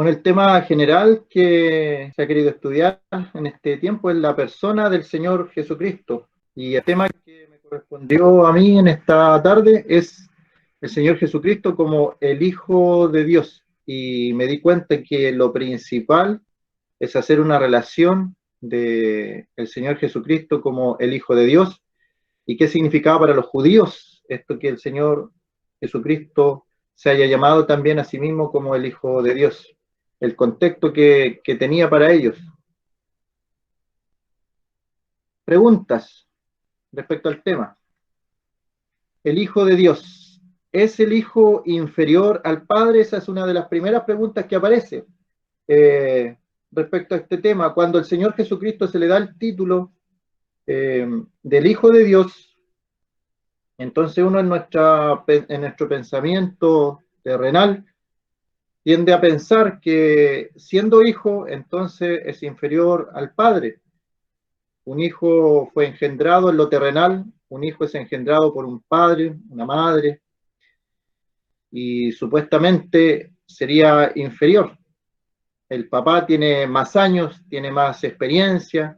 Bueno, el tema general que se ha querido estudiar en este tiempo es la persona del Señor Jesucristo. Y el tema que me correspondió a mí en esta tarde es el Señor Jesucristo como el Hijo de Dios. Y me di cuenta que lo principal es hacer una relación de el Señor Jesucristo como el Hijo de Dios y qué significaba para los judíos esto que el Señor Jesucristo se haya llamado también a sí mismo como el Hijo de Dios, el contexto que tenía para ellos. Preguntas respecto al tema. El Hijo de Dios, ¿es el Hijo inferior al Padre? Esa es una de las primeras preguntas que aparece eh, respecto a este tema. Cuando el Señor Jesucristo se le da el título del Hijo de Dios, entonces uno en nuestro pensamiento terrenal tiende a pensar que siendo hijo, entonces es inferior al Padre. Un hijo fue engendrado en lo terrenal, un hijo es engendrado por un padre, una madre, y supuestamente sería inferior. El papá tiene más años, tiene más experiencia,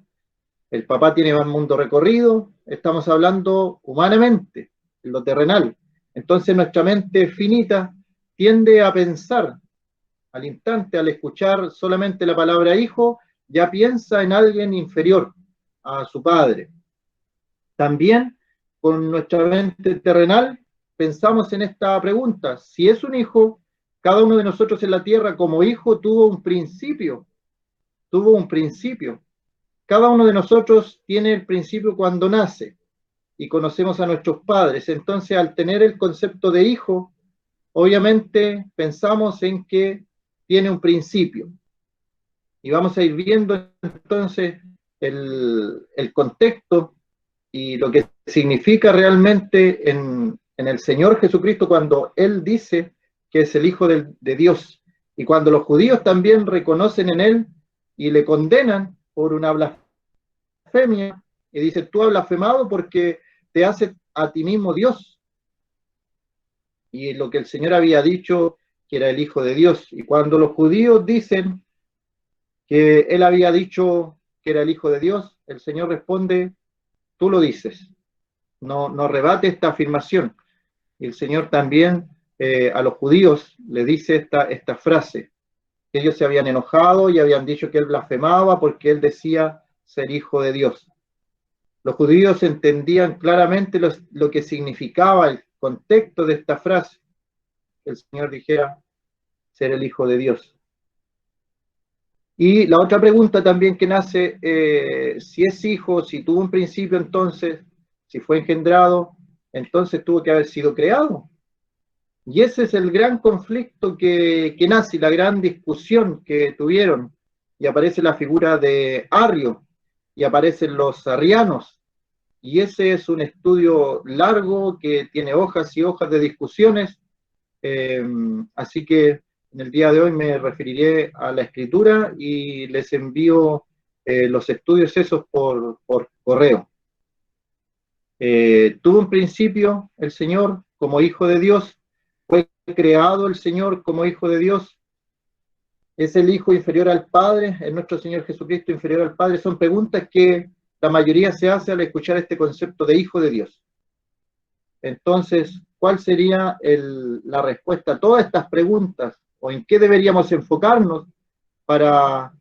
el papá tiene más mundo recorrido, estamos hablando humanamente, en lo terrenal. Entonces nuestra mente finita tiende a pensar al instante, al escuchar solamente la palabra hijo, ya piensa en alguien inferior a su padre. También con nuestra mente terrenal pensamos en esta pregunta: si es un hijo, cada uno de nosotros en la tierra como hijo tuvo un principio, tuvo un principio. Cada uno de nosotros tiene el principio cuando nace y conocemos a nuestros padres. Entonces, al tener el concepto de hijo, obviamente pensamos en que tiene un principio. Y vamos a ir viendo entonces el contexto y lo que significa realmente en el Señor Jesucristo cuando Él dice que es el Hijo de Dios. Y cuando los judíos también reconocen en Él y le condenan por una blasfemia, y dice, tú has blasfemado porque te haces a ti mismo Dios. Y lo que el Señor había dicho que era el Hijo de Dios. Y cuando los judíos dicen que Él había dicho que era el Hijo de Dios, el Señor responde, tú lo dices. No rebate esta afirmación. Y el Señor también a los judíos le dice esta frase, que ellos se habían enojado y habían dicho que Él blasfemaba porque Él decía ser Hijo de Dios. Los judíos entendían claramente lo que significaba el contexto de esta frase, que el Señor dijera ser el Hijo de Dios. Y la otra pregunta también que nace, si es hijo, si tuvo un principio entonces, si fue engendrado, entonces tuvo que haber sido creado. Y ese es el gran conflicto que nace, la gran discusión que tuvieron. Y aparece la figura de Arrio, y aparecen los arrianos. Y ese es un estudio largo que tiene hojas y hojas de discusiones. Así que en el día de hoy me referiré a la escritura y les envío los estudios esos por correo. Tuvo un principio el Señor como Hijo de Dios, fue creado el Señor como Hijo de Dios, es el Hijo inferior al Padre, es nuestro Señor Jesucristo inferior al Padre. Son preguntas que la mayoría se hace al escuchar este concepto de Hijo de Dios. Entonces, ¿cuál sería la respuesta a todas estas preguntas o en qué deberíamos enfocarnos para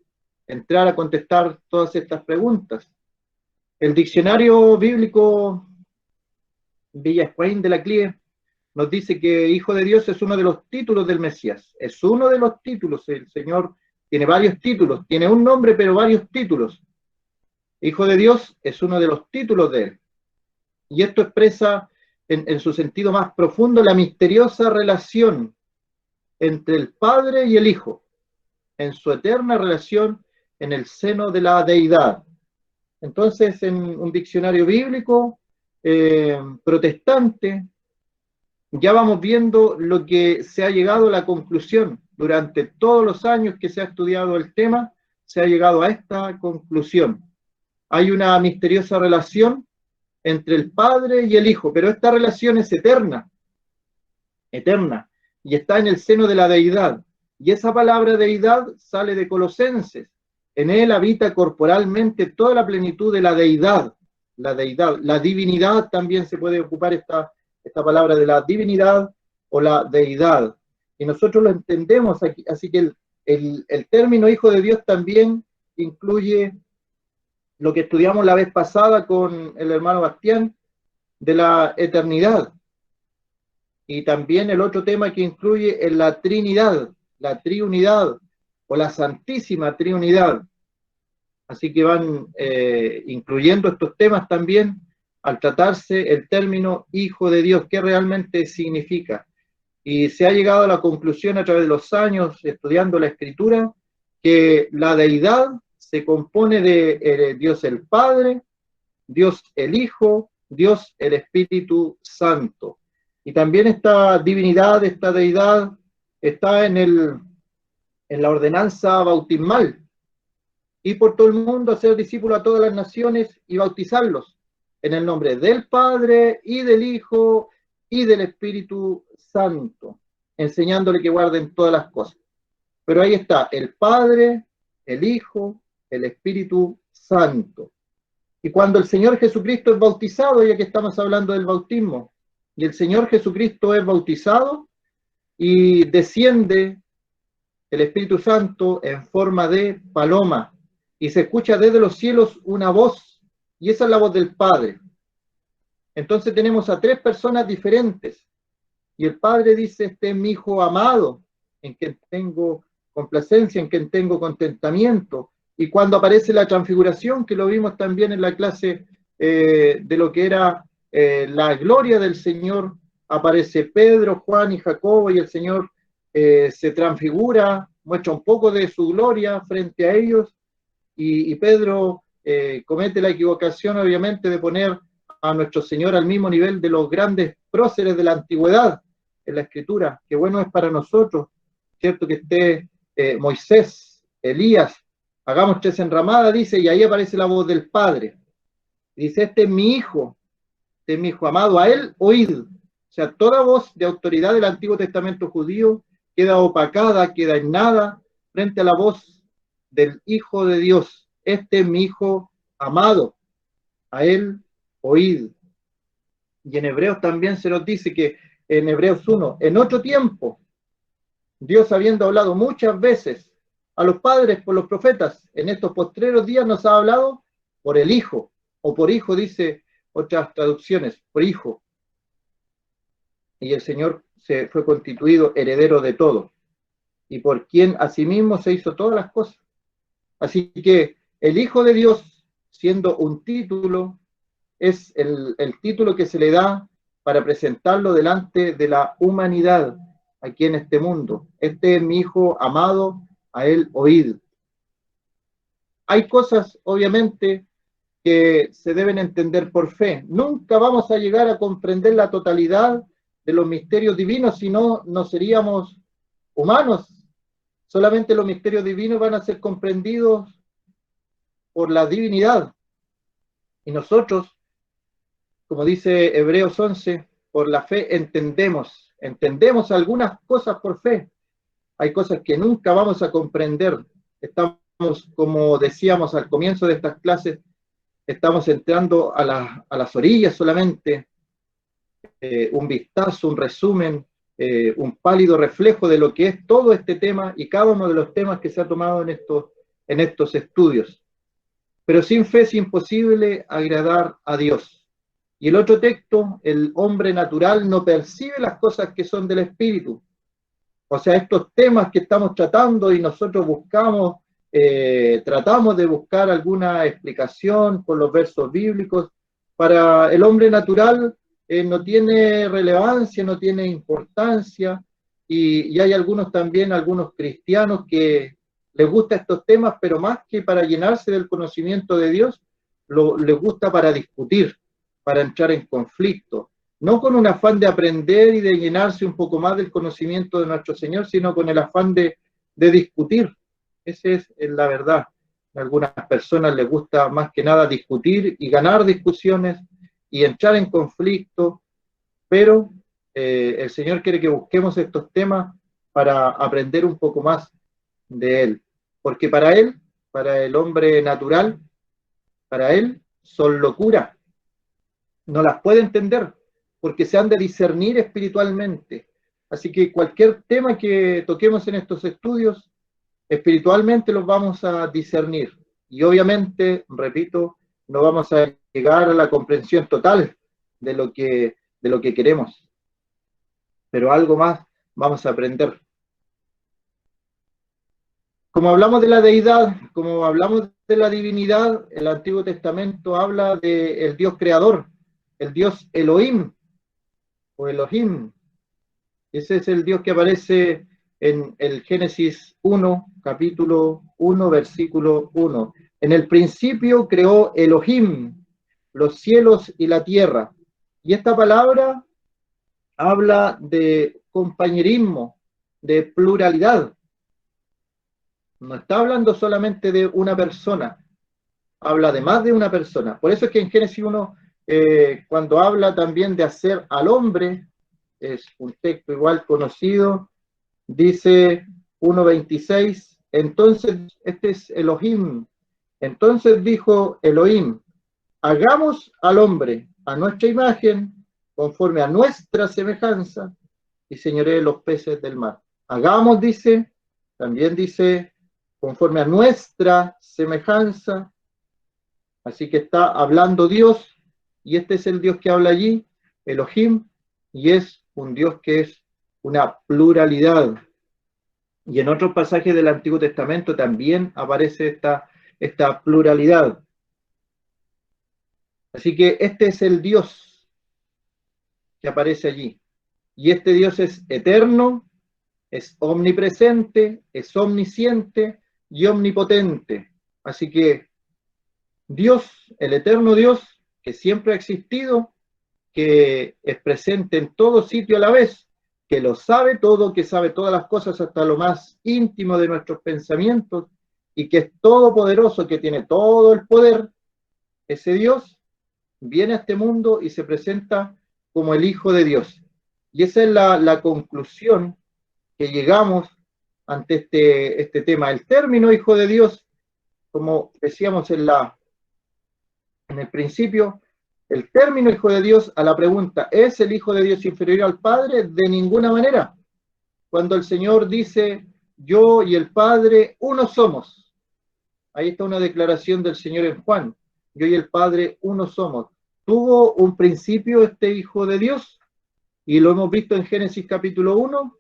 entrar a contestar todas estas preguntas? El diccionario bíblico Villascuain de la CLIE nos dice que Hijo de Dios es uno de los títulos del Mesías, es uno de los títulos. El Señor tiene varios títulos, tiene un nombre pero varios títulos. Hijo de Dios es uno de los títulos de Él. Y esto expresa en su sentido más profundo la misteriosa relación entre el Padre y el Hijo, en su eterna relación en el seno de la deidad. Entonces, en un diccionario bíblico protestante, ya vamos viendo lo que se ha llegado a la conclusión. Durante todos los años que se ha estudiado el tema, se ha llegado a esta conclusión. Hay una misteriosa relación entre el Padre y el Hijo, pero esta relación es eterna, eterna, y está en el seno de la deidad. Y esa palabra deidad sale de Colosenses. En él habita corporalmente toda la plenitud de la deidad. La deidad, la divinidad también se puede ocupar esta palabra de la divinidad o la deidad. Y nosotros lo entendemos aquí, así que el término hijo de Dios también incluye lo que estudiamos la vez pasada con el hermano Bastián, de la eternidad. Y también el otro tema que incluye es la Trinidad, la Triunidad o la Santísima Trinidad. Así que van incluyendo estos temas también al tratarse el término Hijo de Dios, ¿qué realmente significa? Y se ha llegado a la conclusión a través de los años estudiando la Escritura que la deidad se compone de Dios el Padre, Dios el Hijo, Dios el Espíritu Santo. Y también esta divinidad, esta deidad, está en la ordenanza bautismal. Y por todo el mundo hacer discípulos a todas las naciones y bautizarlos en el nombre del Padre y del Hijo y del Espíritu Santo, enseñándole que guarden todas las cosas. Pero ahí está, el Padre, el Hijo, el Espíritu Santo. Y cuando el Señor Jesucristo es bautizado, ya que estamos hablando del bautismo, y el Señor Jesucristo es bautizado y desciende el Espíritu Santo en forma de paloma, y se escucha desde los cielos una voz, y esa es la voz del Padre. Entonces tenemos a tres personas diferentes, y el Padre dice, este es mi Hijo amado, en quien tengo complacencia, en quien tengo contentamiento. Y cuando aparece la transfiguración, que lo vimos también en la clase de lo que era la gloria del Señor, aparece Pedro, Juan y Jacobo, y el Señor se transfigura, muestra un poco de su gloria frente a ellos, y Pedro comete la equivocación, obviamente, de poner a nuestro Señor al mismo nivel de los grandes próceres de la antigüedad en la Escritura. Qué bueno es para nosotros, ¿cierto? Que esté Moisés, Elías, hagamos tres enramadas, dice, y ahí aparece la voz del Padre. Dice, este es mi Hijo amado, a él oíd. O sea, toda voz de autoridad del Antiguo Testamento judío queda opacada, queda en nada, frente a la voz del Hijo de Dios. Este es mi Hijo amado, a él oíd. Y en Hebreos también se nos dice que en Hebreos 1, en otro tiempo, Dios habiendo hablado muchas veces a los padres por los profetas, en estos postreros días nos ha hablado por el Hijo, o por Hijo, dice otras traducciones, por Hijo. Y el Señor se fue constituido heredero de todo, y por quien asimismo se hizo todas las cosas. Así que el Hijo de Dios, siendo un título, es el título que se le da para presentarlo delante de la humanidad aquí en este mundo. Este es mi Hijo amado, a él oíd. Hay cosas, obviamente, que se deben entender por fe. Nunca vamos a llegar a comprender la totalidad de los misterios divinos, si no, no seríamos humanos. Solamente los misterios divinos van a ser comprendidos por la divinidad. Y nosotros, como dice Hebreos 11, por la fe entendemos algunas cosas por fe. Hay cosas que nunca vamos a comprender. Estamos, como decíamos al comienzo de estas clases, estamos entrando a las orillas solamente, un vistazo, un resumen, un pálido reflejo de lo que es todo este tema y cada uno de los temas que se ha tomado en estos estudios. Pero sin fe es imposible agradar a Dios. Y el otro texto, el hombre natural no percibe las cosas que son del Espíritu. O sea, estos temas que estamos tratando y nosotros tratamos de buscar alguna explicación por los versos bíblicos, para el hombre natural no tiene relevancia, no tiene importancia, y hay algunos cristianos que les gustan estos temas, pero más que para llenarse del conocimiento de Dios, les gusta para discutir, para entrar en conflicto, no con un afán de aprender y de llenarse un poco más del conocimiento de nuestro Señor, sino con el afán de discutir. Esa es la verdad. A algunas personas les gusta más que nada discutir y ganar discusiones y entrar en conflicto, pero el Señor quiere que busquemos estos temas para aprender un poco más de Él. Porque para Él, para el hombre natural, para Él son locura. No las puede entender porque se han de discernir espiritualmente. Así que cualquier tema que toquemos en estos estudios, espiritualmente los vamos a discernir. Y obviamente, repito, no vamos a llegar a la comprensión total de lo que queremos, pero algo más vamos a aprender. Como hablamos de la deidad, como hablamos de la divinidad, el Antiguo Testamento habla del Dios creador, el Dios Elohim o Elohim. Ese es el Dios que aparece en el Génesis 1, capítulo 1, versículo 1. En el principio creó Elohim los cielos y la tierra. Y esta palabra habla de compañerismo, de pluralidad. No está hablando solamente de una persona, habla de más de una persona. Por eso es que en Génesis 1, cuando habla también de hacer al hombre, es un texto igual conocido, dice 1.26, entonces, este es Elohim, entonces dijo Elohim, hagamos al hombre a nuestra imagen, conforme a nuestra semejanza, y señoree los peces del mar. Hagamos, dice, también dice, conforme a nuestra semejanza, así que está hablando Dios, y este es el Dios que habla allí, Elohim, y es un Dios que es una pluralidad. Y en otros pasajes del Antiguo Testamento también aparece esta pluralidad. Así que este es el Dios que aparece allí. Y este Dios es eterno, es omnipresente, es omnisciente y omnipotente. Así que Dios, el eterno Dios, que siempre ha existido, que es presente en todo sitio a la vez, que lo sabe todo, que sabe todas las cosas hasta lo más íntimo de nuestros pensamientos y que es todopoderoso, que tiene todo el poder, ese Dios viene a este mundo y se presenta como el Hijo de Dios. Y esa es la conclusión que llegamos ante este tema. El término Hijo de Dios, como decíamos en el principio, el término Hijo de Dios a la pregunta, ¿es el Hijo de Dios inferior al Padre? De ninguna manera. Cuando el Señor dice, yo y el Padre, uno somos. Ahí está una declaración del Señor en Juan, yo y el Padre, uno somos. ¿Tuvo un principio este Hijo de Dios? Y lo hemos visto en Génesis capítulo 1,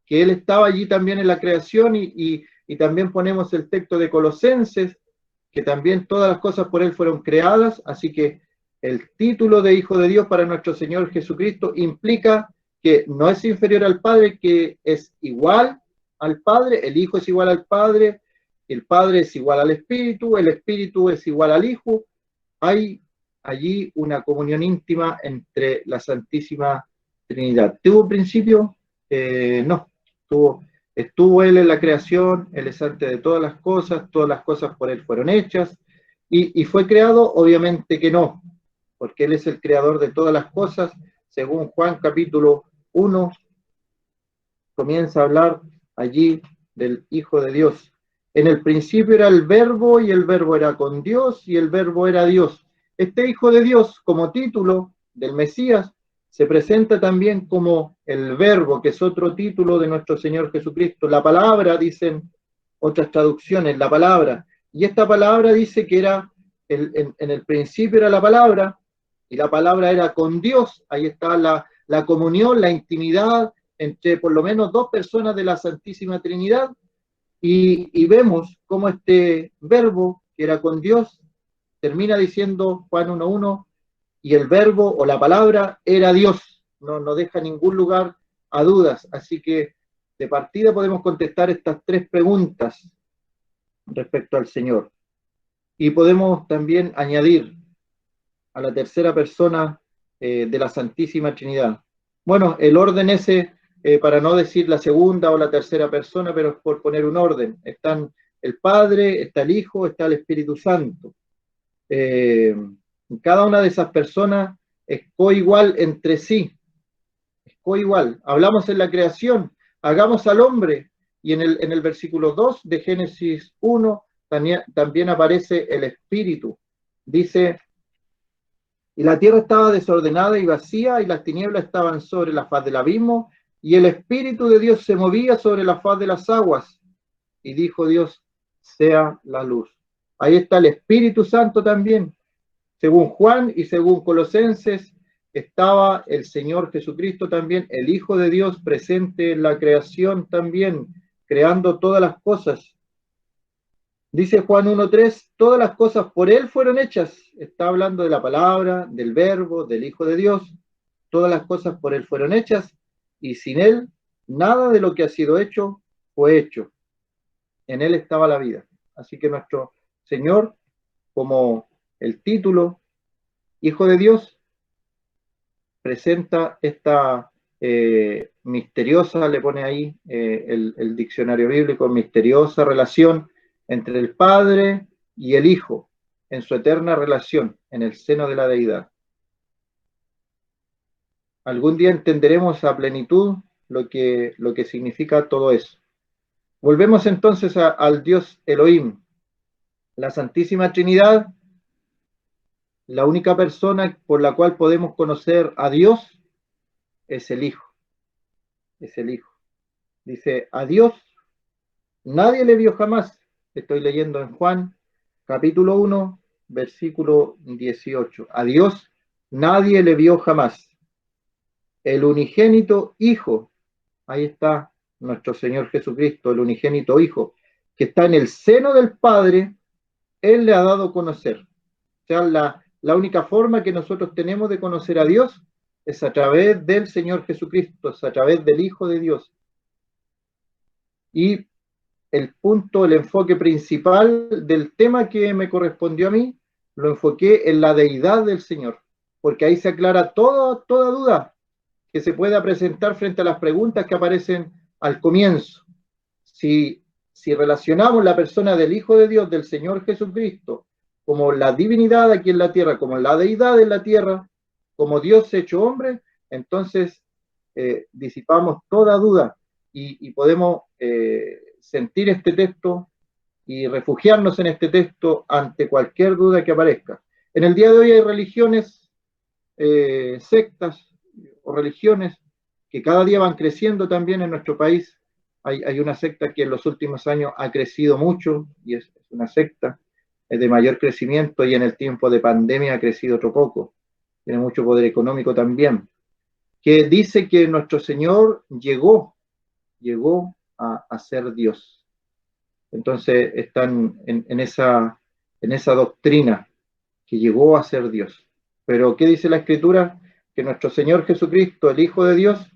que Él estaba allí también en la creación y también ponemos el texto de Colosenses, que también todas las cosas por Él fueron creadas, así que el título de Hijo de Dios para nuestro Señor Jesucristo implica que no es inferior al Padre, que es igual al Padre, el Hijo es igual al Padre, el Padre es igual al Espíritu, el Espíritu es igual al Hijo. Hay allí una comunión íntima entre la Santísima Trinidad. ¿Tuvo principio? No. Estuvo Él en la creación, Él es antes de todas las cosas por Él fueron hechas, y fue creado, obviamente que no, porque Él es el creador de todas las cosas, según Juan capítulo 1, comienza a hablar allí del Hijo de Dios. En el principio era el Verbo, y el Verbo era con Dios, y el Verbo era Dios. Este Hijo de Dios, como título del Mesías, se presenta también como el Verbo, que es otro título de nuestro Señor Jesucristo. La palabra, dicen otras traducciones, la palabra. Y esta palabra dice que era, en el principio era la palabra, y la palabra era con Dios. Ahí está la comunión, la intimidad entre por lo menos dos personas de la Santísima Trinidad. Y vemos cómo este Verbo, que era con Dios, termina diciendo Juan 1.1, y el verbo o la palabra era Dios, no deja ningún lugar a dudas. Así que de partida podemos contestar estas tres preguntas respecto al Señor. Y podemos también añadir a la tercera persona de la Santísima Trinidad. Bueno, el orden ese, para no decir la segunda o la tercera persona, pero es por poner un orden. Están el Padre, está el Hijo, está el Espíritu Santo. Cada una de esas personas es coigual entre sí, es coigual. Hablamos en la creación, hagamos al hombre. Y en el versículo 2 de Génesis 1 también aparece el espíritu. Dice, y la tierra estaba desordenada y vacía, y las tinieblas estaban sobre la faz del abismo, y el Espíritu de Dios se movía sobre la faz de las aguas. Y dijo Dios, sea la luz. Ahí está el Espíritu Santo también. Según Juan y según Colosenses, estaba el Señor Jesucristo también, el Hijo de Dios presente en la creación también, creando todas las cosas. Dice Juan 1.3, todas las cosas por Él fueron hechas. Está hablando de la palabra, del verbo, del Hijo de Dios. Todas las cosas por Él fueron hechas y sin Él nada de lo que ha sido hecho fue hecho. En Él estaba la vida. Así que nuestro Señor, como el título, Hijo de Dios, presenta esta misteriosa, le pone ahí el diccionario bíblico, misteriosa relación entre el Padre y el Hijo, en su eterna relación, en el seno de la deidad. Algún día entenderemos a plenitud lo que significa todo eso. Volvemos entonces al Dios Elohim, la Santísima Trinidad, la única persona por la cual podemos conocer a Dios es el Hijo. Es el Hijo. Dice, a Dios nadie le vio jamás. Estoy leyendo en Juan, capítulo 1, versículo 18. A Dios nadie le vio jamás. El unigénito Hijo, ahí está nuestro Señor Jesucristo, el unigénito Hijo, que está en el seno del Padre, Él le ha dado a conocer. O sea, la única forma que nosotros tenemos de conocer a Dios es a través del Señor Jesucristo, es a través del Hijo de Dios. Y el punto, el enfoque principal del tema que me correspondió a mí, lo enfoqué en la deidad del Señor, porque ahí se aclara toda duda que se pueda presentar frente a las preguntas que aparecen al comienzo. Si relacionamos la persona del Hijo de Dios, del Señor Jesucristo, como la divinidad aquí en la tierra, como la deidad en la tierra, como Dios hecho hombre, entonces disipamos toda duda y podemos sentir este texto y refugiarnos en este texto ante cualquier duda que aparezca. En el día de hoy hay religiones, sectas o religiones que cada día van creciendo también en nuestro país. Hay una secta que en los últimos años ha crecido mucho y es una secta de mayor crecimiento y en el tiempo de pandemia ha crecido otro poco. Tiene mucho poder económico también. Que dice que nuestro Señor llegó a ser Dios. Entonces están en esa doctrina que llegó a ser Dios. Pero ¿qué dice la Escritura? Que nuestro Señor Jesucristo, el Hijo de Dios,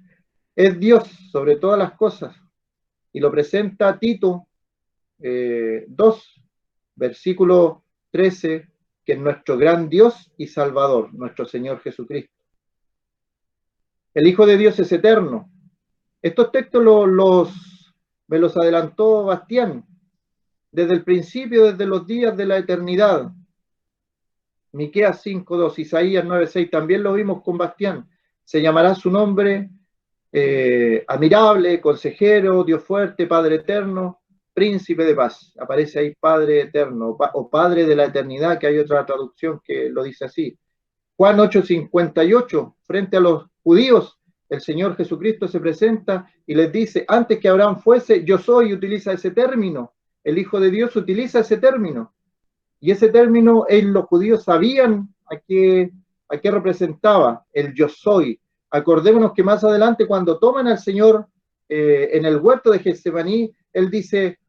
es Dios sobre todas las cosas. Y lo presenta Tito 2, versículo 13, que es nuestro gran Dios y Salvador, nuestro Señor Jesucristo. El Hijo de Dios es eterno. Estos textos me los adelantó Bastián desde el principio, desde los días de la eternidad. Miqueas 5.2, Isaías 9.6, también lo vimos con Bastián. Se llamará su nombre admirable, consejero, Dios fuerte, Padre eterno, príncipe de paz. Aparece ahí Padre eterno o Padre de la eternidad, que hay otra traducción que lo dice así. Juan 8.58, frente a los judíos, el Señor Jesucristo se presenta y les dice, antes que Abraham fuese, yo soy, utiliza ese término. El Hijo de Dios utiliza ese término. Y ese término, los judíos sabían a qué representaba el yo soy. Acordémonos que más adelante, cuando toman al Señor en el huerto de Getsemaní, Él dice,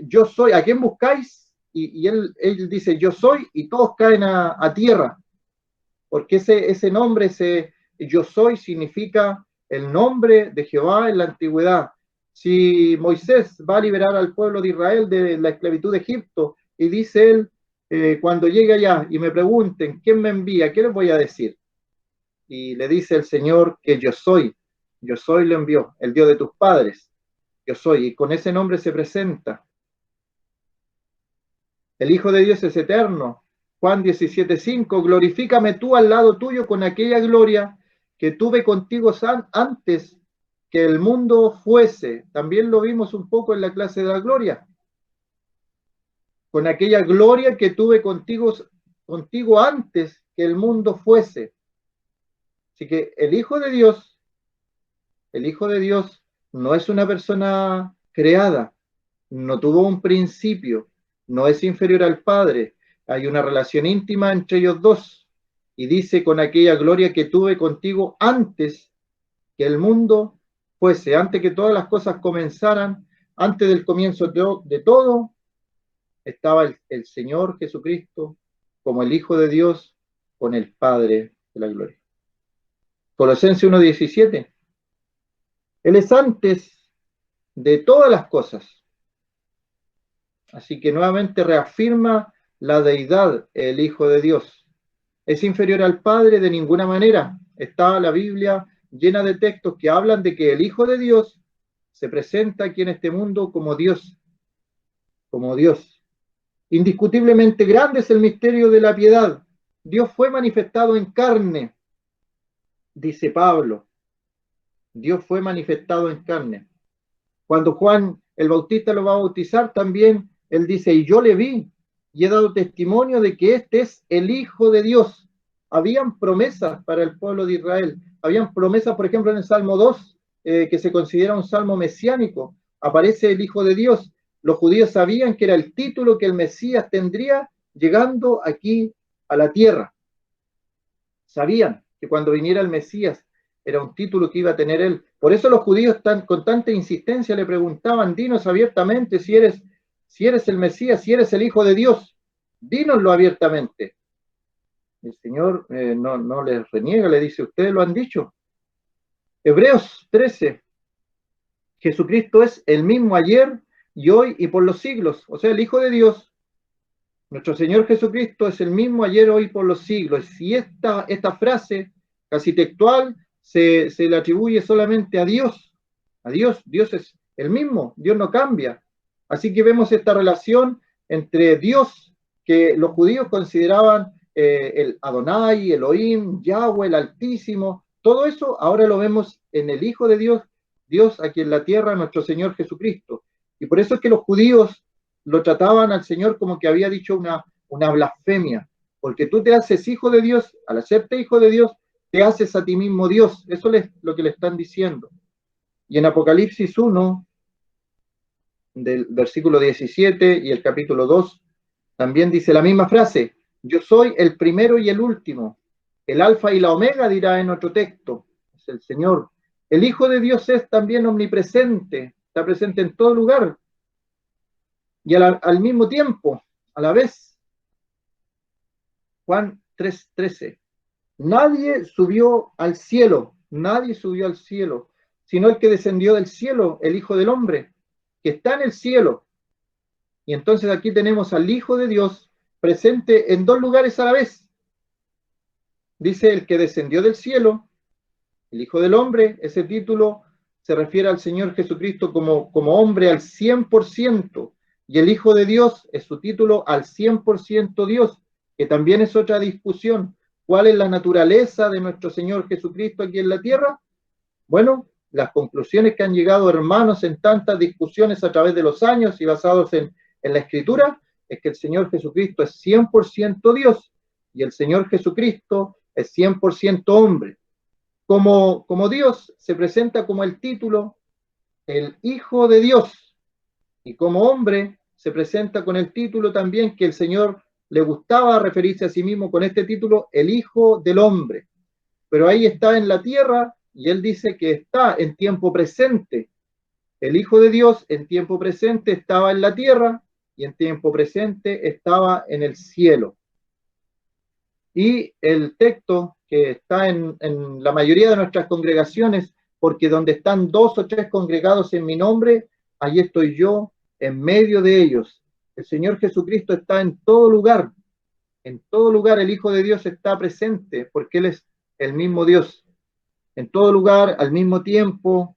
yo soy, ¿a quién buscáis? Y él dice, yo soy, y todos caen a tierra. Porque ese nombre, ese yo soy, significa el nombre de Jehová en la antigüedad. Si Moisés va a liberar al pueblo de Israel de la esclavitud de Egipto, y dice él, cuando llegue allá y me pregunten, ¿quién me envía? ¿Qué les voy a decir? Y le dice el Señor que yo soy lo envió, el Dios de tus padres, yo soy, y con ese nombre se presenta. El Hijo de Dios es eterno. Juan 17:5, glorifícame tú al lado tuyo con aquella gloria que tuve contigo antes que el mundo fuese. También lo vimos un poco en la clase de la gloria. Con aquella gloria que tuve contigo antes que el mundo fuese. Así que el Hijo de Dios no es una persona creada, no tuvo un principio, no es inferior al Padre. Hay una relación íntima entre ellos dos. Y dice, con aquella gloria que tuve contigo antes que el mundo fuese, antes que todas las cosas comenzaran, antes del comienzo de todo, estaba el Señor Jesucristo como el Hijo de Dios con el Padre de la gloria. Colosenses 1:17. Él es antes de todas las cosas. Así que nuevamente reafirma la deidad, el Hijo de Dios. ¿Es inferior al Padre? De ninguna manera. Está la Biblia llena de textos que hablan de que el Hijo de Dios se presenta aquí en este mundo como Dios, como Dios. Indiscutiblemente grande es el misterio de la piedad. Dios fue manifestado en carne, dice Pablo. Dios fue manifestado en carne. Cuando Juan el Bautista lo va a bautizar, también él dice, y yo le vi y he dado testimonio de que este es el Hijo de Dios. Habían promesas para el pueblo de Israel. Habían promesas, por ejemplo, en el Salmo 2, que se considera un salmo mesiánico. Aparece el Hijo de Dios. Los judíos sabían que era el título que el Mesías tendría llegando aquí a la tierra. Sabían que cuando viniera el Mesías era un título que iba a tener él. Por eso los judíos con tanta insistencia le preguntaban, dinos abiertamente si eres el Mesías, si eres el Hijo de Dios, dínoslo abiertamente. El Señor no les reniega, le dice, ustedes lo han dicho. Hebreos 13, Jesucristo es el mismo ayer y hoy y por los siglos. O sea, el Hijo de Dios, nuestro Señor Jesucristo es el mismo ayer, hoy, por los siglos. Y esta frase casi textual se le atribuye solamente a Dios. A Dios. Dios es el mismo, Dios no cambia. Así que vemos esta relación entre Dios, que los judíos consideraban el Adonai, Elohim, Yahweh, el Altísimo. Todo eso ahora lo vemos en el Hijo de Dios, Dios aquí en la tierra, nuestro Señor Jesucristo. Y por eso es que los judíos lo trataban al Señor como que había dicho una blasfemia, porque tú te haces hijo de Dios, al hacerte hijo de Dios, te haces a ti mismo Dios. Eso es lo que le están diciendo. Y en Apocalipsis 1, del versículo 17 y el capítulo 2, también dice la misma frase, yo soy el primero y el último, el alfa y la omega, dirá en otro texto, es el Señor. El Hijo de Dios es también omnipresente, está presente en todo lugar, y al mismo tiempo, a la vez, Juan 3:13, nadie subió al cielo, sino el que descendió del cielo, el Hijo del Hombre, que está en el cielo. Y entonces aquí tenemos al Hijo de Dios presente en dos lugares a la vez. Dice el que descendió del cielo, el Hijo del Hombre, ese título se refiere al Señor Jesucristo como hombre al 100%, y el Hijo de Dios es su título al 100% Dios, que también es otra discusión. ¿Cuál es la naturaleza de nuestro Señor Jesucristo aquí en la tierra? Bueno, las conclusiones que han llegado hermanos en tantas discusiones a través de los años y basados en la Escritura, es que el Señor Jesucristo es 100% Dios y el Señor Jesucristo es 100% hombre. Como Dios se presenta como el título, el Hijo de Dios, y como hombre se presenta con el título también que el Señor le gustaba referirse a sí mismo con este título, el Hijo del Hombre. Pero ahí está en la tierra y él dice que está en tiempo presente. El Hijo de Dios en tiempo presente estaba en la tierra y en tiempo presente estaba en el cielo. Y el texto que está en la mayoría de nuestras congregaciones, porque donde están 2 o 3 congregados en mi nombre, allí estoy yo en medio de ellos. El Señor Jesucristo está en todo lugar el Hijo de Dios está presente, porque Él es el mismo Dios. En todo lugar, al mismo tiempo,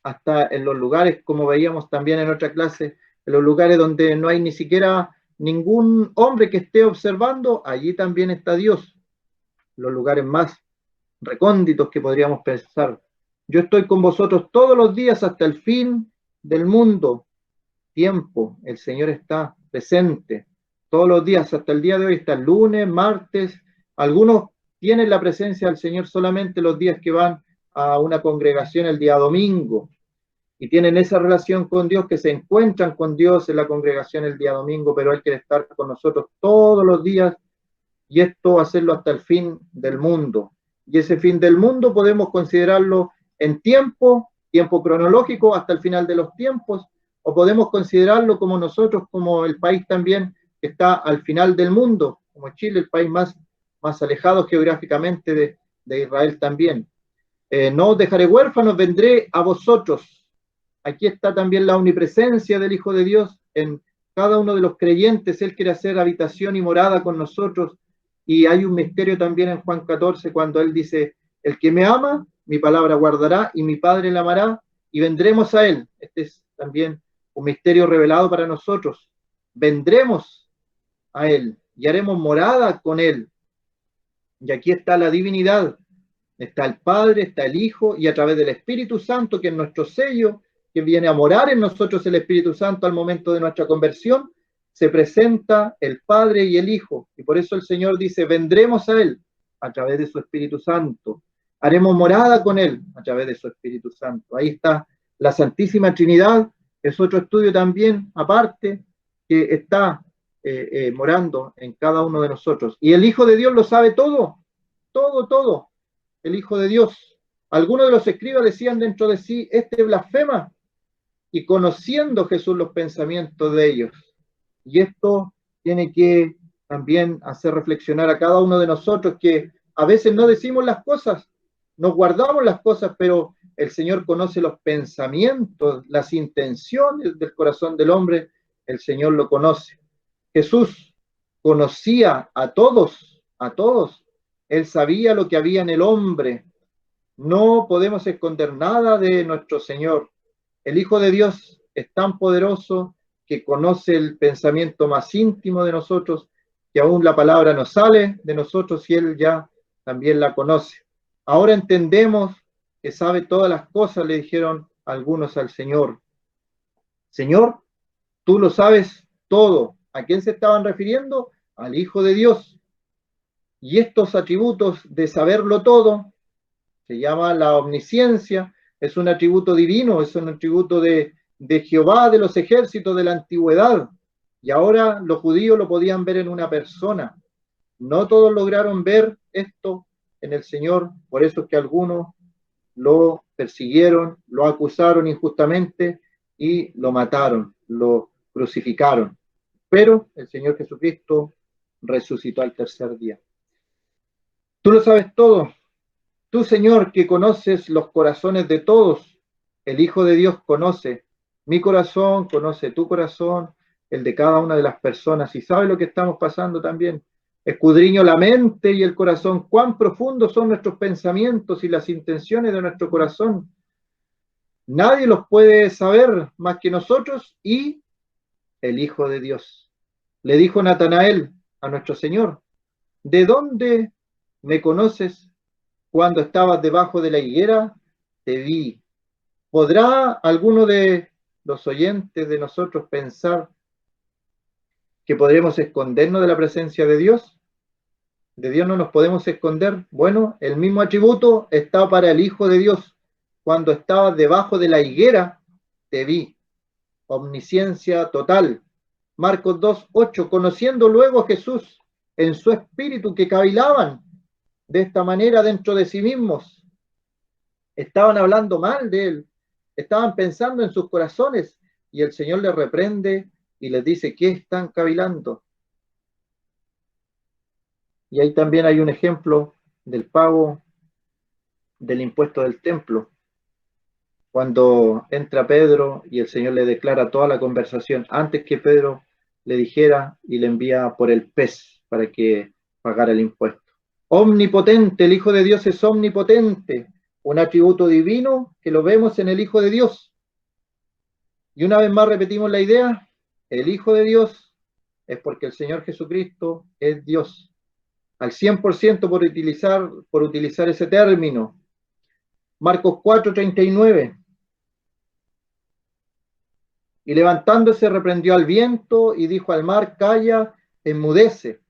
hasta en los lugares, como veíamos también en otra clase, en los lugares donde no hay ni siquiera ningún hombre que esté observando, allí también está Dios. Los lugares más recónditos que podríamos pensar. Yo estoy con vosotros todos los días hasta el fin del mundo. Tiempo, el Señor está presente todos los días, hasta el día de hoy, está el lunes, martes. Algunos tienen la presencia del Señor solamente los días que van a una congregación el día domingo y tienen esa relación con Dios, que se encuentran con Dios en la congregación el día domingo, pero Él quiere estar con nosotros todos los días y esto hacerlo hasta el fin del mundo. Y ese fin del mundo podemos considerarlo en tiempo, tiempo cronológico hasta el final de los tiempos, o podemos considerarlo como nosotros, como el país también que está al final del mundo, como Chile, el país más alejado geográficamente de Israel también. No os dejaré huérfanos, vendré a vosotros. Aquí está también la omnipresencia del Hijo de Dios en cada uno de los creyentes. Él quiere hacer habitación y morada con nosotros. Y hay un misterio también en Juan 14 cuando Él dice, el que me ama, mi palabra guardará y mi Padre la amará y vendremos a Él. Este es también un misterio revelado para nosotros. Vendremos a Él y haremos morada con Él. Y aquí está la divinidad. Está el Padre, está el Hijo y a través del Espíritu Santo, que es nuestro sello, que viene a morar en nosotros el Espíritu Santo al momento de nuestra conversión, se presenta el Padre y el Hijo. Y por eso el Señor dice, vendremos a Él a través de su Espíritu Santo. Haremos morada con Él a través de su Espíritu Santo. Ahí está la Santísima Trinidad, es otro estudio también aparte, que está morando en cada uno de nosotros. Y el Hijo de Dios lo sabe todo, todo, todo. El Hijo de Dios. Algunos de los escribas decían dentro de sí, este blasfema, y conociendo Jesús los pensamientos de ellos. Y esto tiene que también hacer reflexionar a cada uno de nosotros que a veces no decimos las cosas, nos guardamos las cosas, pero el Señor conoce los pensamientos, las intenciones del corazón del hombre, el Señor lo conoce. Jesús conocía a todos, a todos. Él sabía lo que había en el hombre. No podemos esconder nada de nuestro Señor. El Hijo de Dios es tan poderoso que conoce el pensamiento más íntimo de nosotros, que aún la palabra no sale de nosotros y Él ya también la conoce. Ahora entendemos que sabe todas las cosas, le dijeron algunos al Señor. Señor, tú lo sabes todo. ¿A quién se estaban refiriendo? Al Hijo de Dios. Y estos atributos de saberlo todo se llama la omnisciencia, es un atributo divino, es un atributo de Jehová de los ejércitos de la antigüedad. Y ahora los judíos lo podían ver en una persona. No todos lograron ver esto en el Señor, por eso es que algunos lo persiguieron, lo acusaron injustamente y lo mataron, lo crucificaron. Pero el Señor Jesucristo resucitó al tercer día. Tú lo sabes todo. Tú, Señor, que conoces los corazones de todos, el Hijo de Dios conoce mi corazón, conoce tu corazón, el de cada una de las personas, y sabe lo que estamos pasando también. Escudriño la mente y el corazón, cuán profundos son nuestros pensamientos y las intenciones de nuestro corazón. Nadie los puede saber más que nosotros y el Hijo de Dios. Le dijo Natanael a nuestro Señor, ¿de dónde me conoces? Cuando estabas debajo de la higuera, te vi. ¿Podrá alguno de los oyentes de nosotros pensar que podremos escondernos de la presencia de Dios? De Dios no nos podemos esconder. Bueno, el mismo atributo está para el Hijo de Dios. Cuando estabas debajo de la higuera, te vi. Omnisciencia total. Marcos 2:8. Conociendo luego a Jesús en su espíritu que cavilaban de esta manera dentro de sí mismos. Estaban hablando mal de él, estaban pensando en sus corazones y el Señor les reprende y les dice, ¿qué están cavilando? Y ahí también hay un ejemplo del pago del impuesto del templo, cuando entra Pedro y el Señor le declara toda la conversación antes que Pedro le dijera y le envía por el pez para que pagara el impuesto. Omnipotente, el Hijo de Dios es omnipotente, un atributo divino que lo vemos en el Hijo de Dios. Y una vez más repetimos la idea, el Hijo de Dios es porque el Señor Jesucristo es Dios, al 100% por utilizar ese término. Marcos 4:39. Y levantándose reprendió al viento y dijo al mar, calla, enmudece.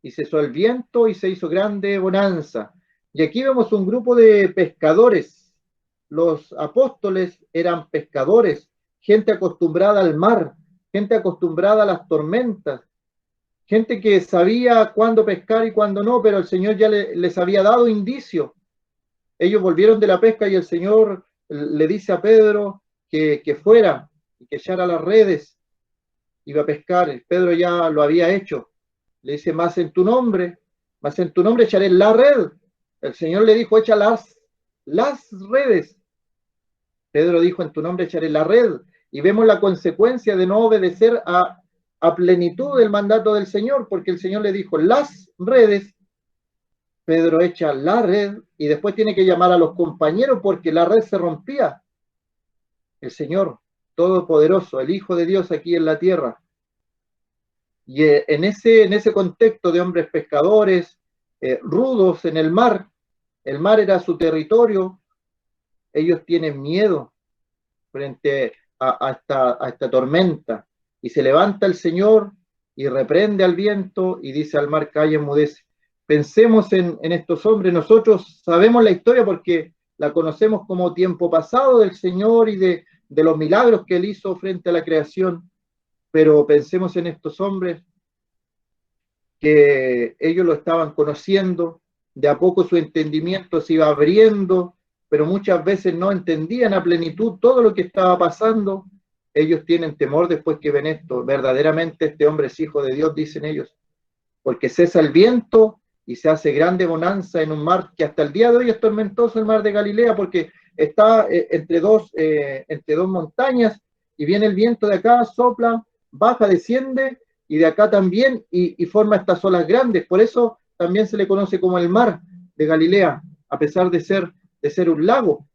Y cesó el viento y se hizo grande bonanza. Y aquí vemos un grupo de pescadores. Los apóstoles eran pescadores, gente acostumbrada al mar, gente acostumbrada a las tormentas, gente que sabía cuándo pescar y cuándo no, pero el Señor ya les había dado indicio. Ellos volvieron de la pesca y el Señor le dice a Pedro que fuera y que echara las redes, iba a pescar. Pedro ya lo había hecho. Le dice, más en tu nombre echaré la red. El Señor le dijo, echa las redes. Pedro dijo, en tu nombre echaré la red. Y vemos la consecuencia de no obedecer a plenitud del mandato del Señor, porque el Señor le dijo, las redes. Pedro echa la red y después tiene que llamar a los compañeros porque la red se rompía. El Señor Todopoderoso, el Hijo de Dios aquí en la tierra. Y en ese contexto de hombres pescadores, rudos en el mar era su territorio, ellos tienen miedo frente a esta tormenta. Y se levanta el Señor y reprende al viento y dice al mar, calla, enmudece. Pensemos en estos hombres. Nosotros sabemos la historia porque la conocemos como tiempo pasado del Señor y de los milagros que Él hizo frente a la creación. Pero pensemos en estos hombres que ellos lo estaban conociendo, de a poco su entendimiento se iba abriendo, pero muchas veces no entendían a plenitud todo lo que estaba pasando. Ellos tienen temor después que ven esto. Verdaderamente este hombre es hijo de Dios, dicen ellos, porque cesa el viento y se hace grande bonanza en un mar que hasta el día de hoy es tormentoso, el mar de Galilea, porque está entre dos montañas y viene el viento de acá, sopla, baja, desciende y de acá también y forma estas olas grandes. Por eso también se le conoce como el mar de Galilea, a pesar de ser un lago.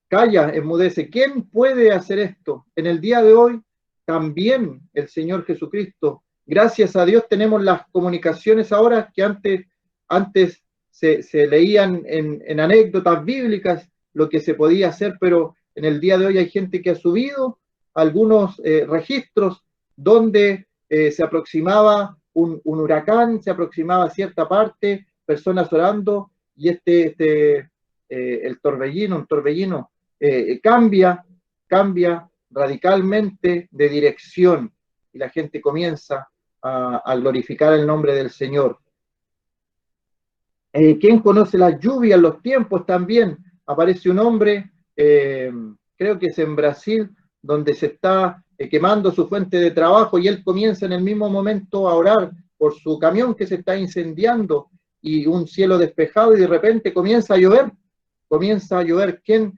Calla, enmudece. ¿Quién puede hacer esto? En el día de hoy, también el Señor Jesucristo. Gracias a Dios tenemos las comunicaciones ahora que antes se leían en anécdotas bíblicas lo que se podía hacer, pero en el día de hoy hay gente que ha subido algunos registros donde se aproximaba un huracán, se aproximaba a cierta parte, personas orando, y el torbellino, un torbellino, cambia radicalmente de dirección y la gente comienza a glorificar el nombre del Señor. ¿Quién conoce las lluvias, los tiempos también? Aparece un hombre, creo que es en Brasil, donde se está quemando su fuente de trabajo y él comienza en el mismo momento a orar por su camión que se está incendiando y un cielo despejado y de repente comienza a llover. ¿Quién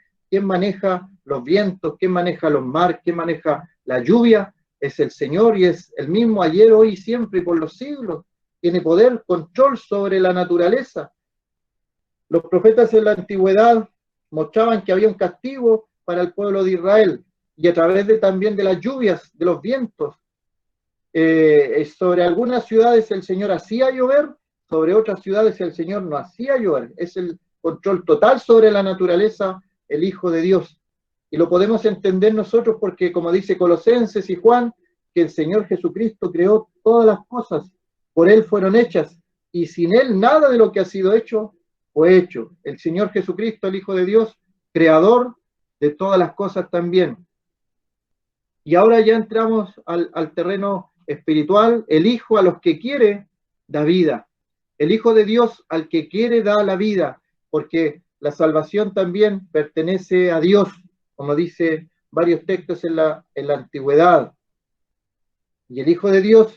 maneja los vientos? ¿Quién maneja los mares? ¿Quién maneja la lluvia? Es el Señor y es el mismo ayer, hoy y siempre y por los siglos. Tiene poder, control sobre la naturaleza. Los profetas en la antigüedad mostraban que había un castigo para el pueblo de Israel y a través también de las lluvias, de los vientos. Sobre algunas ciudades el Señor hacía llover, sobre otras ciudades el Señor no hacía llover. Es el control total sobre la naturaleza, el Hijo de Dios. Y lo podemos entender nosotros porque, como dice Colosenses y Juan, que el Señor Jesucristo creó todas las cosas, por Él fueron hechas, y sin Él nada de lo que ha sido hecho fue hecho. El Señor Jesucristo, el Hijo de Dios, creador de todas las cosas también. Y ahora ya entramos al terreno espiritual. El Hijo a los que quiere da vida. El Hijo de Dios al que quiere da la vida, porque la salvación también pertenece a Dios, como dice varios textos en la antigüedad. Y el Hijo de Dios,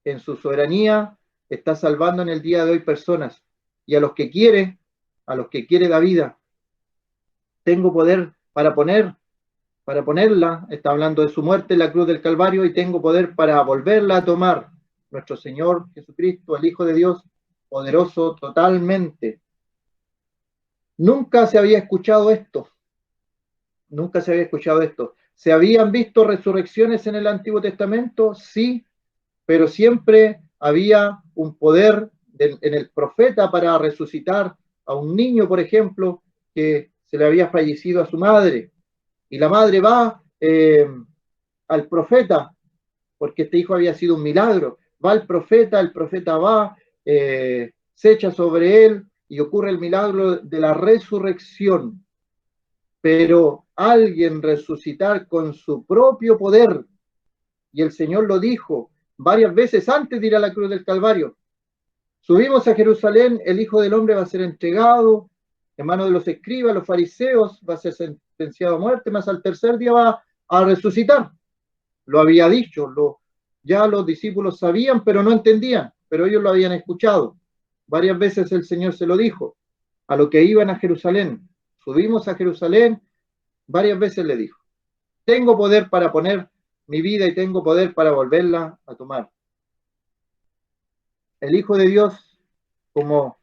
en su soberanía, está salvando en el día de hoy personas. Y a los que quiere da vida. Tengo poder para ponerla, está hablando de su muerte en la cruz del Calvario, y tengo poder para volverla a tomar. Nuestro Señor Jesucristo, el Hijo de Dios, poderoso totalmente. Nunca se había escuchado esto. ¿Se habían visto resurrecciones en el Antiguo Testamento? Sí, pero siempre había un poder en el profeta para resucitar a un niño, por ejemplo, que se le había fallecido a su madre, y la madre va al profeta, porque este hijo había sido un milagro, va al profeta, el profeta va, se echa sobre él y ocurre el milagro de la resurrección. Pero alguien resucitar con su propio poder, y el Señor lo dijo varias veces antes de ir a la cruz del Calvario: subimos a Jerusalén, el Hijo del Hombre va a ser entregado en manos de los escribas, los fariseos, va a ser sentenciado a muerte, más al tercer día va a resucitar. Lo había dicho, ya los discípulos sabían, pero no entendían, pero ellos lo habían escuchado. Varias veces el Señor se lo dijo a los que iban a Jerusalén. Subimos a Jerusalén, varias veces le dijo: tengo poder para poner mi vida y tengo poder para volverla a tomar. El Hijo de Dios, como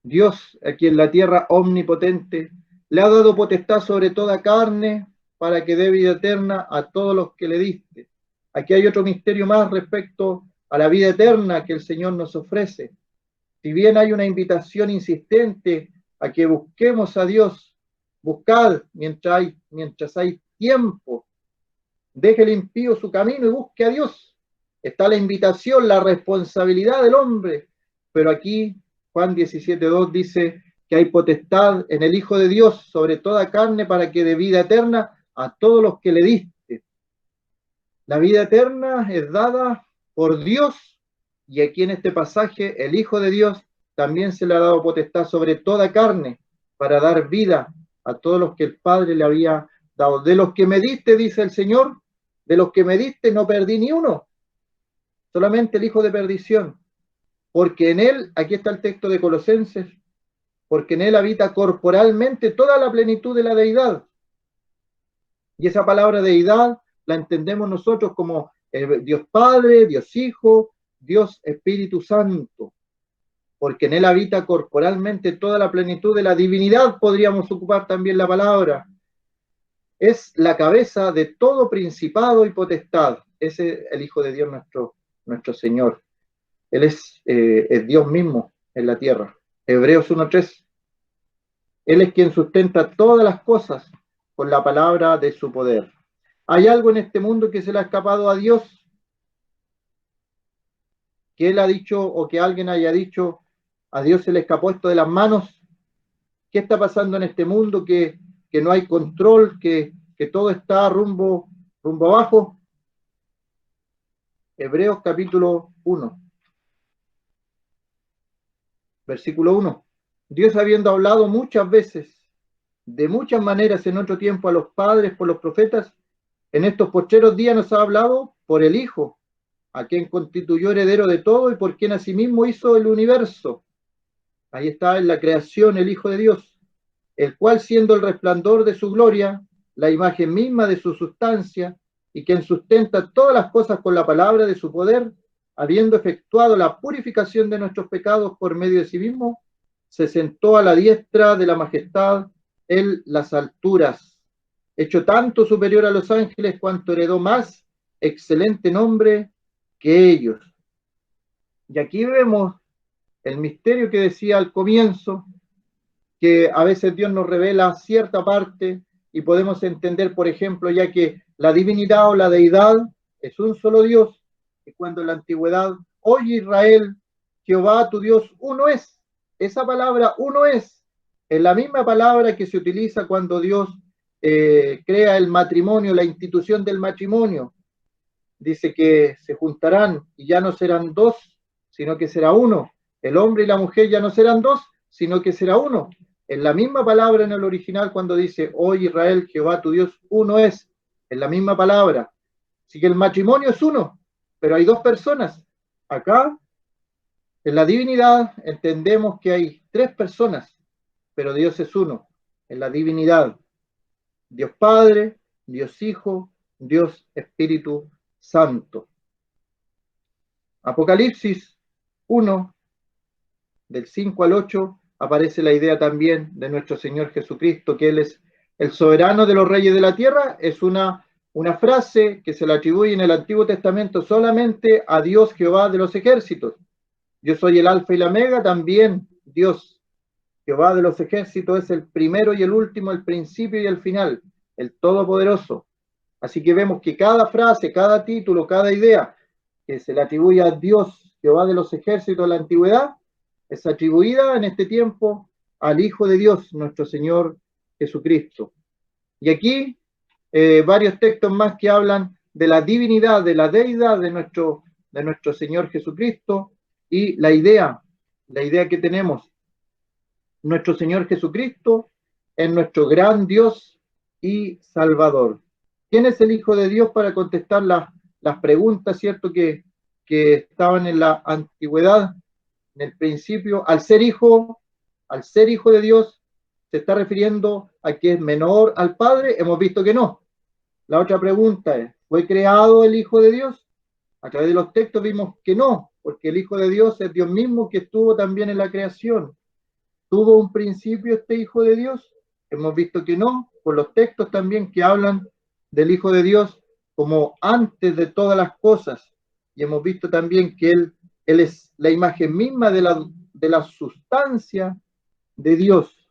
Dios aquí en la tierra omnipotente, le ha dado potestad sobre toda carne para que dé vida eterna a todos los que le diste. Aquí hay otro misterio más respecto a la vida eterna que el Señor nos ofrece. Si bien hay una invitación insistente a que busquemos a Dios, buscad mientras hay tiempo, deje el impío su camino y busque a Dios. Está la invitación, la responsabilidad del hombre, pero aquí Juan 17:2 dice que hay potestad en el Hijo de Dios sobre toda carne para que dé vida eterna a todos los que le diste. La vida eterna es dada por Dios, y aquí en este pasaje el Hijo de Dios también se le ha dado potestad sobre toda carne para dar vida a todos los que el Padre le había dado. De los que me diste, dice el Señor, de los que me diste no perdí ni uno, solamente el hijo de perdición, porque en él, aquí está el texto de Colosenses, porque en él habita corporalmente toda la plenitud de la deidad. Y esa palabra deidad la entendemos nosotros como Dios Padre, Dios Hijo, Dios Espíritu Santo, porque en él habita corporalmente toda la plenitud de la divinidad, podríamos ocupar también la palabra. Es la cabeza de todo principado y potestad. Ese es el Hijo de Dios, nuestro Señor. Él es Dios mismo en la tierra. Hebreos 1:3. Él es quien sustenta todas las cosas con la palabra de su poder. ¿Hay algo en este mundo que se le ha escapado a Dios? Que Él ha dicho o que alguien haya dicho: a Dios se le escapó esto de las manos. ¿Qué está pasando en este mundo? Que no hay control, que todo está rumbo abajo. Hebreos capítulo 1, versículo 1. Dios, habiendo hablado muchas veces, de muchas maneras en otro tiempo a los padres por los profetas, en estos postreros días nos ha hablado por el Hijo, a quien constituyó heredero de todo y por quien asimismo hizo el universo. Ahí está en la creación el Hijo de Dios, el cual, siendo el resplandor de su gloria, la imagen misma de su sustancia, y quien sustenta todas las cosas con la palabra de su poder, habiendo efectuado la purificación de nuestros pecados por medio de sí mismo, se sentó a la diestra de la majestad en las alturas, hecho tanto superior a los ángeles cuanto heredó más excelente nombre que ellos. Y aquí vemos el misterio que decía al comienzo, que a veces Dios nos revela cierta parte y podemos entender, por ejemplo, ya que la divinidad o la deidad es un solo Dios, y cuando en la antigüedad: oye Israel, Jehová tu Dios uno es. Esa palabra uno es la misma palabra que se utiliza cuando Dios crea el matrimonio, la institución del matrimonio. Dice que se juntarán y ya no serán dos, sino que será uno. El hombre y la mujer ya no serán dos, sino que será uno. Es la misma palabra en el original cuando dice: oye Israel, Jehová tu Dios uno es. Es la misma palabra. Así que el matrimonio es uno, pero hay dos personas. Acá, en la divinidad, entendemos que hay tres personas, pero Dios es uno. En la divinidad, Dios Padre, Dios Hijo, Dios Espíritu Santo. Apocalipsis 1, del 5 al 8, aparece la idea también de nuestro Señor Jesucristo, que Él es el soberano de los reyes de la tierra. Es una frase que se le atribuye en el Antiguo Testamento solamente a Dios Jehová de los ejércitos. Yo soy el alfa y la omega, también Dios Jehová de los ejércitos es el primero y el último, el principio y el final, el Todopoderoso. Así que vemos que cada frase, cada título, cada idea que se le atribuye a Dios, Jehová de los ejércitos, en la antigüedad, es atribuida en este tiempo al Hijo de Dios, nuestro Señor Jesucristo. Y aquí varios textos más que hablan de la divinidad, de la deidad de nuestro Señor Jesucristo y la idea que tenemos. Nuestro Señor Jesucristo es nuestro gran Dios y Salvador. ¿Quién es el Hijo de Dios? Para contestar las preguntas, ¿cierto? Que estaban en la antigüedad, en el principio. Al ser hijo de Dios, ¿se está refiriendo a que es menor al Padre? Hemos visto que no. La otra pregunta es, ¿fue creado el Hijo de Dios? A través de los textos vimos que no, porque el Hijo de Dios es Dios mismo que estuvo también en la creación. ¿Tuvo un principio este Hijo de Dios? Hemos visto que no, por los textos también que hablan del Hijo de Dios como antes de todas las cosas. Y hemos visto también que Él es la imagen misma de la sustancia de Dios.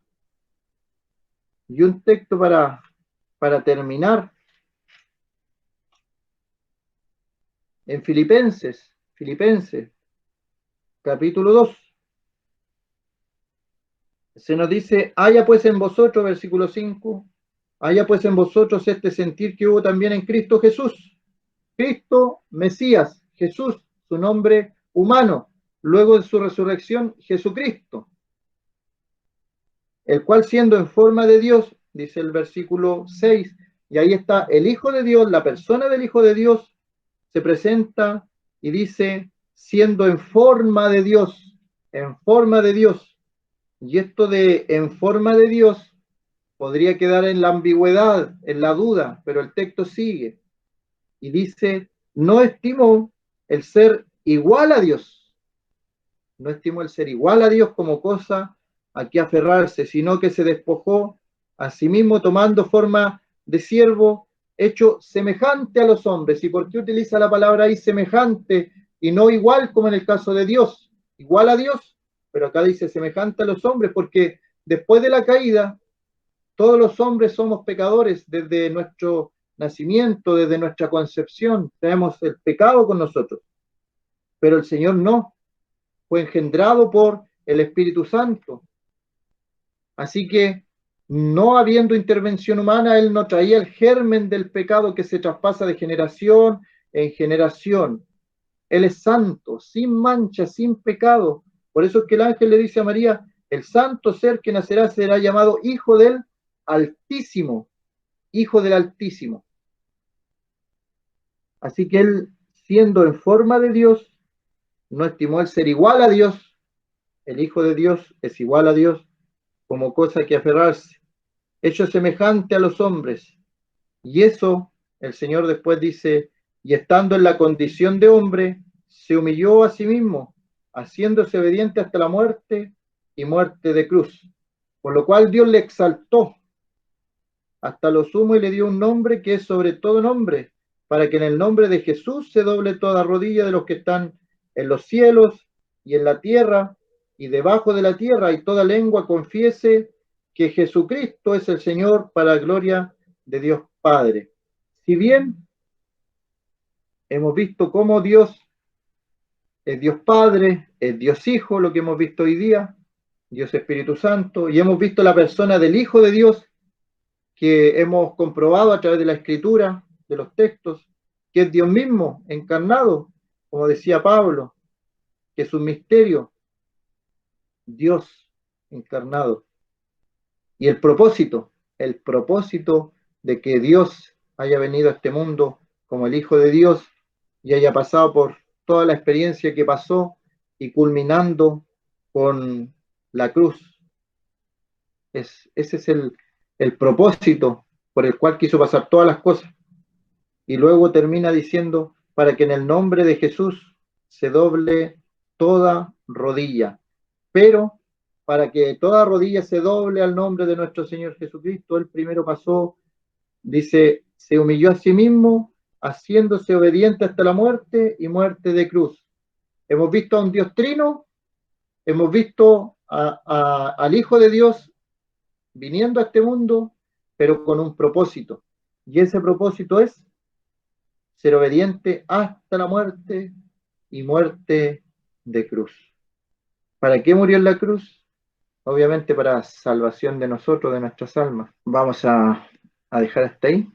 Y un texto para terminar, en Filipenses, capítulo 2. Se nos dice, haya pues en vosotros, versículo 5, haya pues en vosotros este sentir que hubo también en Cristo Jesús. Cristo, Mesías, Jesús, su nombre humano, luego de su resurrección, Jesucristo, el cual siendo en forma de Dios, dice el versículo 6, y ahí está el Hijo de Dios, la persona del Hijo de Dios, se presenta y dice, siendo en forma de Dios, en forma de Dios. Y esto de en forma de Dios podría quedar en la ambigüedad, en la duda, pero el texto sigue y dice, no estimo el ser igual a Dios, no estimo el ser igual a Dios como cosa a que aferrarse, sino que se despojó a sí mismo tomando forma de siervo, hecho semejante a los hombres. ¿Y por qué utiliza la palabra ahí semejante y no igual como en el caso de Dios? Igual a Dios, pero acá dice semejante a los hombres, porque después de la caída, todos los hombres somos pecadores desde nuestro nacimiento, desde nuestra concepción, traemos el pecado con nosotros, pero el Señor no, fue engendrado por el Espíritu Santo. Así que, no habiendo intervención humana, Él no traía el germen del pecado que se traspasa de generación en generación. Él es santo, sin mancha, sin pecado. Por eso es que el ángel le dice a María, el santo ser que nacerá será llamado Hijo del Altísimo, Hijo del Altísimo. Así que Él, siendo en forma de Dios, no estimó el ser igual a Dios. El Hijo de Dios es igual a Dios como cosa que aferrarse, hecho semejante a los hombres. Y eso, el Señor después dice, y estando en la condición de hombre, se humilló a sí mismo, haciéndose obediente hasta la muerte y muerte de cruz. Por lo cual Dios le exaltó hasta lo sumo y le dio un nombre que es sobre todo nombre, para que en el nombre de Jesús se doble toda rodilla de los que están en los cielos y en la tierra y debajo de la tierra, y toda lengua confiese que Jesucristo es el Señor, para gloria de Dios Padre. Si bien hemos visto cómo Dios es Dios Padre, es Dios Hijo, lo que hemos visto hoy día, Dios Espíritu Santo, y hemos visto la persona del Hijo de Dios, que hemos comprobado a través de la Escritura, de los textos, que es Dios mismo encarnado, como decía Pablo, que es un misterio, Dios encarnado. Y el propósito de que Dios haya venido a este mundo como el Hijo de Dios y haya pasado por toda la experiencia que pasó y culminando con la cruz. Ese es el propósito por el cual quiso pasar todas las cosas. Y luego termina diciendo, para que en el nombre de Jesús se doble toda rodilla. Pero para que toda rodilla se doble al nombre de nuestro Señor Jesucristo, Él primero pasó, dice, se humilló a sí mismo, haciéndose obediente hasta la muerte y muerte de cruz. Hemos visto a un Dios trino, hemos visto al Hijo de Dios viniendo a este mundo, pero con un propósito. Y ese propósito es ser obediente hasta la muerte y muerte de cruz. ¿Para qué murió en la cruz? Obviamente para salvación de nosotros, de nuestras almas. Vamos a dejar hasta ahí.